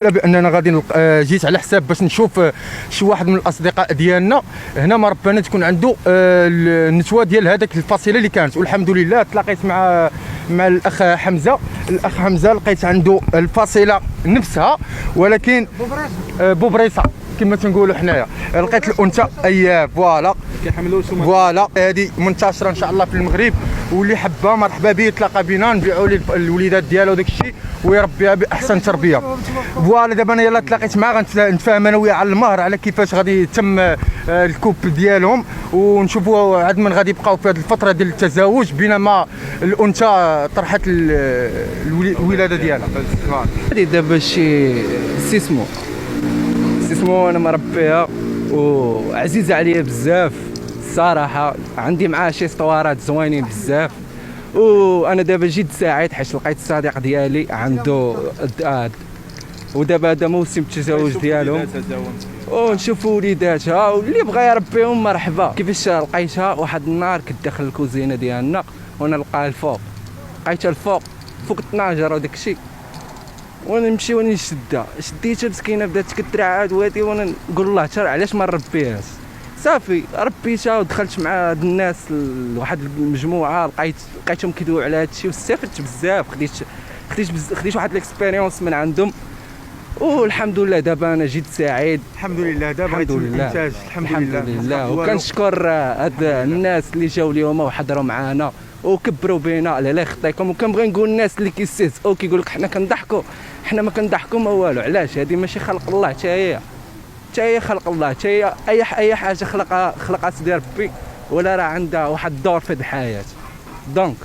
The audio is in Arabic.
باننا غادي جيت على حساب باش نشوف شي واحد من الاصدقاء ديالنا هنا مربانا تكون عنده النتوه ديال هذاك الفصيله اللي كانت، والحمد لله تلاقيت مع الاخ حمزه. الاخ حمزه لقيت عنده الفصيله نفسها، ولكن بوبريصه كما تنقولوا حنايا. لقيت الانثى اي فوالا كيحملوا فوالا هذه منتشره ان شاء الله في المغرب، واللي حبها مرحبا به يتلاقى بنا نبيعوا ليه الوليدات ديالو داك الشيء ويربيها باحسن تربيه. فوالا دابا انا يلاه تلاقيت معاه غنتفاهم انا وياه على المهر، على كيفاش غادي يتم الكوب ديالهم، ونشوفوا عاد من غادي يبقاو في هذه الفتره ديال التزاوج بينما الانثى طرحت الولاده ديالها. هذه دابا شي سيسمو انا مربيها وعزيزه عليا بزاف الصراحه. عندي معاه شي سطوارات زوينين بزاف، وانا دابا جيت ساعد حيت لقيت الصديق ديالي عنده ودابا هذا موسم التزاوج ديالهم ونشوفوا وليداتها، واللي بغى يربيهم مرحبا. كيفاش لقيتها؟ واحد النهار كنت داخل الكوزينه ديالنا وانا لقاها الفوق، لقيتها الفوق فوق الطناجر وداك الشيء، وانا نمشي وانا نشدها، شديتها مسكينه بدات كترعاد وهادي، وانا نقول الله ترى علاش ما نربيهاش. صافي ربيتها ودخلت مع هاد الناس لواحد المجموعه، لقيتهم كيدويو على هادشي واستفدت بزاف. خديت واحد الاكسبيريونس من عندهم، والحمد لله دابا انا جيت سعيد. الحمد لله دابا الحمد لله الانتاج الحمد لله. وكنشكر هاد الناس اللي جاوا اليوم وحضروا معنا وكبروا بينا. الله لا يخطيكم. وكنبغي نقول الناس اللي كيستهزئوا كيقول لك حنا كنضحكوا، حنا ما كنضحكوا ما والو. علاش؟ هذه ماشي خلق الله، حتى هي خلق الله، حتى هي اي حاجه خلقها سيدي ربي، ولا راه عندها واحد الدور في الحياه. دونك